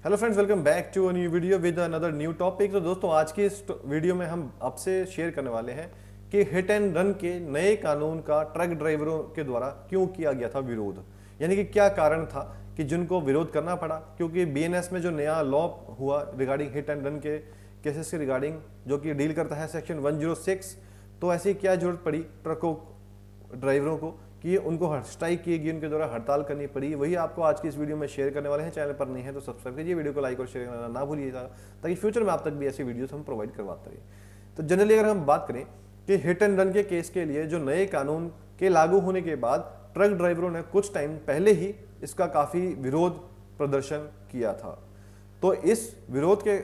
Hello friends, welcome back to a new video with another new topic. तो दोस्तों, आज की इस वीडियो में हम आपसे शेयर करने वाले हैं कि हिट एंड रन के नए कानून का ट्रक ड्राइवरों के द्वारा क्यों किया गया था विरोध, यानी कि क्या कारण था कि जिनको विरोध करना पड़ा। क्योंकि बीएनएस में जो नया लॉ हुआ रिगार्डिंग हिट एंड रन के केसेस के रिगार्डिंग, जो कि डील करता है सेक्शन 106, तो ऐसी क्या जरूरत पड़ी ट्रकों ड्राइवरों को कि उनको स्ट्राइक की गई, उनके द्वारा हड़ताल करनी पड़ी, वही आपको आज की इस वीडियो में शेयर करने वाले हैं। चैनल पर नहीं है तो सब्सक्राइब कीजिए, वीडियो को लाइक और शेयर करना ना भूलिएगा, ताकि फ्यूचर में आप तक भी ऐसी वीडियोस हम प्रोवाइड करवाते रहे। तो जनरली अगर हम बात करें कि हिट एंड रन के केस के लिए जो नए कानून के लागू होने के बाद ट्रक ड्राइवरों ने कुछ टाइम पहले ही इसका काफ़ी विरोध प्रदर्शन किया था। तो इस विरोध के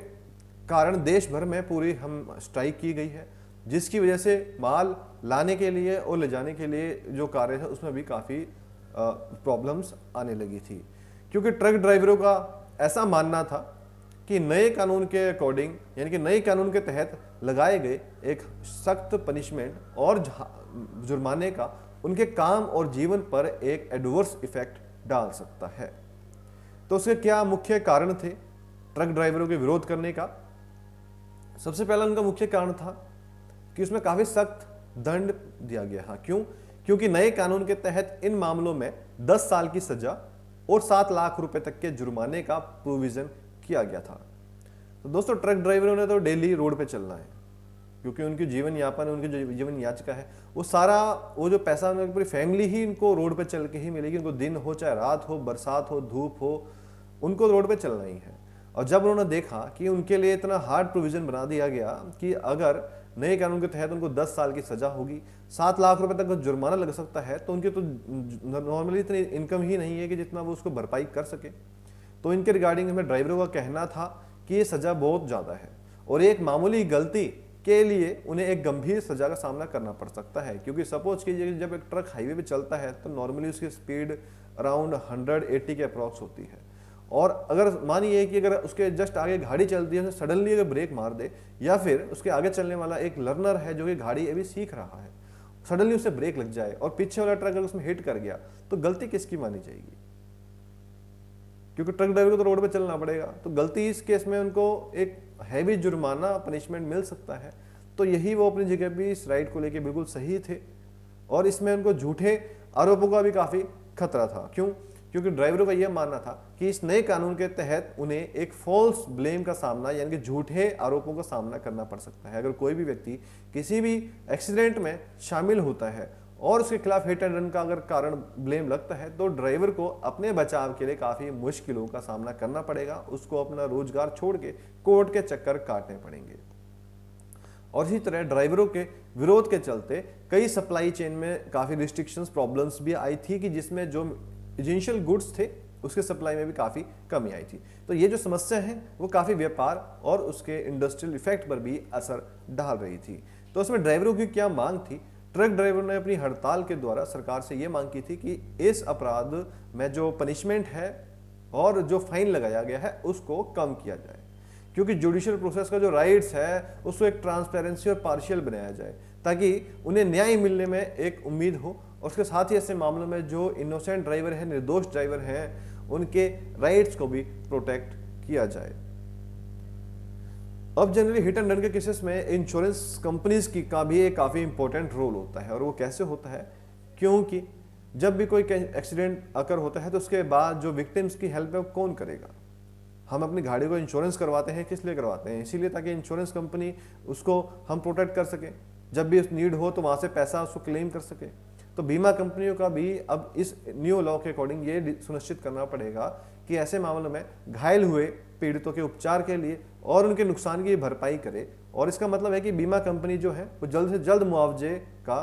कारण देश भर में पूरी हम स्ट्राइक की गई है, जिसकी वजह से माल लाने के लिए और ले जाने के लिए जो कार्य है उसमें भी काफ़ी प्रॉब्लम्स आने लगी थी। क्योंकि ट्रक ड्राइवरों का ऐसा मानना था कि नए कानून के अकॉर्डिंग, यानी कि नए कानून के तहत लगाए गए एक सख्त पनिशमेंट और जुर्माने का उनके काम और जीवन पर एक एडवर्स इफेक्ट डाल सकता है। तो उसके क्या मुख्य कारण थे ट्रक ड्राइवरों के विरोध करने का? सबसे पहला उनका मुख्य कारण था कि उसमें काफी सख्त दंड दिया गया। हाँ, क्यों? क्योंकि नए कानून के तहत इन मामलों में 10 साल की सजा और 7 लाख रुपए तक के जुर्माने का प्रोविजन किया गया था। तो दोस्तों, ट्रक ड्राइवरों ने तो डेली रोड पे चलना है, क्योंकि उनकी जीवन यापन, उनकी जो जीवन याचिका है, वो सारा वो जो पैसा उनकी पूरी फैमिली ही इनको रोड पे चल के ही मिलेगी। उनको दिन हो चाहे रात हो, बरसात हो, धूप हो, उनको रोड पे चलना ही है। और जब उन्होंने देखा कि उनके लिए इतना हार्ड प्रोविजन बना दिया गया कि अगर नए कानून के तहत उनको 10 साल की सजा होगी, 7 लाख रुपए तक जुर्माना लग सकता है, तो उनकी तो नॉर्मली इतनी इनकम ही नहीं है कि जितना वो उसको भरपाई कर सके। तो इनके रिगार्डिंग हमें ड्राइवरों का कहना था कि ये सजा बहुत ज़्यादा है और एक मामूली गलती के लिए उन्हें एक गंभीर सजा का सामना करना पड़ सकता है। क्योंकि सपोज कीजिए जब एक ट्रक हाईवे पे चलता है तो नॉर्मली उसकी स्पीड अराउंड 180 के अप्रॉक्स होती है, और अगर मानिए कि अगर उसके जस्ट आगे गाड़ी चलती है, सडनली अगर ब्रेक मार दे, या फिर उसके आगे चलने वाला एक लर्नर है जो कि गाड़ी अभी सीख रहा है, सडनली उसे ब्रेक लग जाए और पीछे वाला ट्रक अगर उसमें हिट कर गया, तो गलती किसकी मानी जाएगी? क्योंकि ट्रक ड्राइवर को तो रोड पे चलना पड़ेगा। तो गलती इस केस में उनको एक हैवी जुर्माना पनिशमेंट मिल सकता है। तो यही वो अपनी जगह भी इस राइट को लेके बिल्कुल सही थे, और इसमें उनको झूठे आरोपों का भी काफी खतरा था। क्यों? क्योंकि ड्राइवरों का यह मानना था कि इस नए कानून के तहत उन्हें एक फॉल्स ब्लेम का सामना, यानी कि झूठे आरोपों का सामना करना पड़ सकता है। अगर कोई भी व्यक्ति किसी भी एक्सीडेंट में शामिल होता है और उसके खिलाफ हिट एंड रन का अगर कारण ब्लेम लगता है, तो ड्राइवर को अपने बचाव के लिए काफी मुश्किलों का सामना करना पड़ेगा। उसको अपना रोजगार छोड़ के कोर्ट के चक्कर काटने पड़ेंगे। और इसी तरह ड्राइवरों के विरोध के चलते कई सप्लाई चेन में काफी रिस्ट्रिक्शंस, प्रॉब्लम्स भी आई थी कि जिसमें जो एसेंशियल गुड्स थे उसके सप्लाई में भी काफ़ी कमी आई थी। तो ये जो समस्या है वो काफ़ी व्यापार और उसके इंडस्ट्रियल इफेक्ट पर भी असर डाल रही थी। तो उसमें ड्राइवरों की क्या मांग थी? ट्रक ड्राइवर ने अपनी हड़ताल के द्वारा सरकार से ये मांग की थी कि इस अपराध में जो पनिशमेंट है और जो फाइन लगाया गया है उसको कम किया जाए, क्योंकि जुडिशियल प्रोसेस का जो राइट्स है उसको एक ट्रांसपेरेंसी और पार्शियल बनाया जाए, ताकि उन्हें न्याय मिलने में एक उम्मीद हो। और उसके साथ ही ऐसे मामलों में जो इनोसेंट ड्राइवर है, निर्दोष ड्राइवर हैं, उनके राइट्स को भी प्रोटेक्ट किया जाए। अब जनरली हिट एंड रन के केसेस में इंश्योरेंस कंपनीज की का भी एक काफ़ी इंपॉर्टेंट रोल होता है। और वो कैसे होता है? क्योंकि जब भी कोई एक्सीडेंट अकर होता है तो उसके बाद जो विक्टिम्स की हेल्प है वो कौन करेगा? हम अपनी गाड़ी को इंश्योरेंस करवाते हैं, किस लिए करवाते हैं? इसीलिए ताकि इंश्योरेंस कंपनी उसको हम प्रोटेक्ट कर सके, जब भी नीड हो तो वहाँ से पैसा उसको क्लेम कर सके। तो बीमा कंपनियों का भी अब इस न्यू लॉ के अकॉर्डिंग ये सुनिश्चित करना पड़ेगा कि ऐसे मामलों में घायल हुए पीड़ितों के उपचार के लिए और उनके नुकसान की भरपाई करे। और इसका मतलब है कि बीमा कंपनी जो है वो जल्द से जल्द मुआवजे का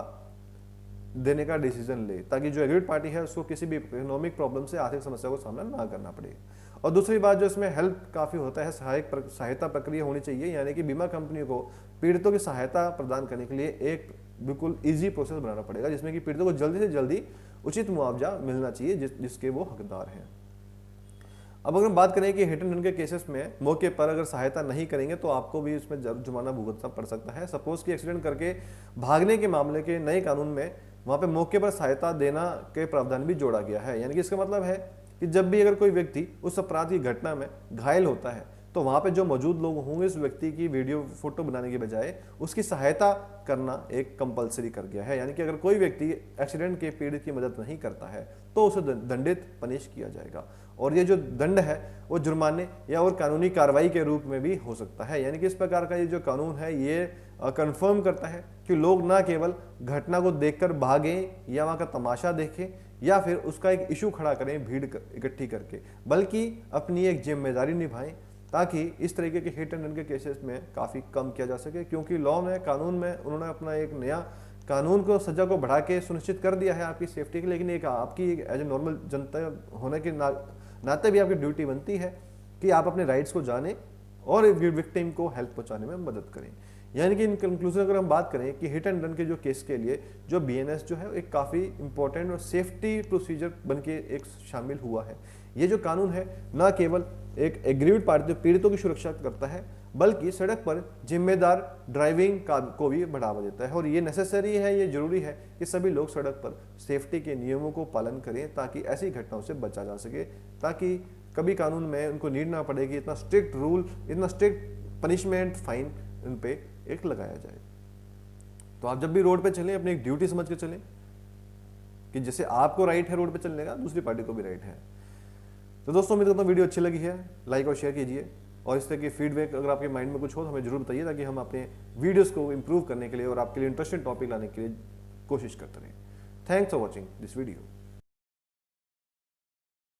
देने का डिसीजन ले, ताकि जो एग्रीड पार्टी है उसको किसी भी इकोनॉमिक प्रॉब्लम से, आर्थिक समस्या को सामना ना करना पड़े। और दूसरी बात जो इसमें हेल्प काफ़ी होता है, सहायता प्रक्रिया होनी चाहिए, यानी कि बीमा कंपनियों को पीड़ितों की सहायता प्रदान करने के लिए एक बिल्कुल इजी प्रोसेस बनाना पड़ेगा, जिसमें कि पीड़ितों को जल्दी से जल्दी उचित मुआवजा मिलना चाहिए जिसके वो हकदार हैं। अब अगर हम बात करें कि हिट एंड रन के केसेस में मौके पर अगर सहायता नहीं करेंगे तो आपको भी इसमें जुर्माना भुगतना पड़ सकता है। सपोज कि एक्सीडेंट करके भागने के मामले के नए कानून में वहाँ पे मौके पर सहायता देना के प्रावधान भी जोड़ा गया है। यानी कि इसका मतलब है कि जब भी अगर कोई व्यक्ति उस अपराध की घटना में घायल होता है तो वहां पे जो मौजूद लोग होंगे उस व्यक्ति की वीडियो फोटो बनाने के बजाय उसकी सहायता करना एक कंपलसरी कर गया है। यानी कि अगर कोई व्यक्ति एक्सीडेंट के पीड़ित की मदद नहीं करता है तो उसे दंडित पनिश किया जाएगा, और ये जो दंड है वो जुर्माने या और कानूनी कार्रवाई के रूप में भी हो सकता है। यानी कि इस प्रकार का ये जो कानून है ये कंफर्म करता है कि लोग ना केवल घटना को देखकर भागें या वहाँ का तमाशा देखें या फिर उसका एक इशू खड़ा करें भीड़ इकट्ठी करके, बल्कि अपनी एक जिम्मेदारी निभाएं ताकि इस तरीके के हिट एंड रन के केसेस में काफ़ी कम किया जा सके। क्योंकि लॉ में, कानून में उन्होंने अपना एक नया कानून को, सजा को बढ़ा के सुनिश्चित कर दिया है आपकी सेफ्टी के, लेकिन एक आपकी एज ए नॉर्मल जनता होने के नाते भी आपकी ड्यूटी बनती है कि आप अपने राइट्स को जानें और विक्टिम को हेल्प पहुंचाने में मदद करें। यानी कि इन कंक्लूजन अगर हम बात करें कि हिट एंड रन के जो केस के लिए जो BNS जो है एक काफ़ी इंपॉर्टेंट और सेफ्टी प्रोसीजर बन के एक शामिल हुआ है। ये जो कानून है न केवल एक एग्रीव्ड पार्टी पीड़ितों की सुरक्षा करता है बल्कि सड़क पर जिम्मेदार ड्राइविंग को भी बढ़ावा देता है, और ये नेसेसरी है, ये जरूरी है कि सभी लोग सड़क पर सेफ्टी के नियमों को पालन करें ताकि ऐसी घटनाओं से बचा जा सके, ताकि कभी कानून में उनको नीड ना पड़े कि इतना स्ट्रिक्ट रूल, इतना स्ट्रिक्ट पनिशमेंट, फाइन उन पे एक लगाया जाए। तो आप जब भी रोड पे चलें अपनी एक ड्यूटी समझ के चलें कि जैसे आपको राइट है रोड पे चलने का, दूसरी पार्टी को भी राइट है। तो दोस्तों उम्मीद करता हूं वीडियो अच्छी लगी है, लाइक और शेयर कीजिए, और इस तरह की फीडबैक अगर आपके माइंड में कुछ हो तो हमें जरूर बताइए ताकि हम अपने वीडियोस को इंप्रूव करने के लिए और आपके लिए इंटरेस्टिंग टॉपिक लाने के लिए कोशिश करते रहें। Thanks for watching this video.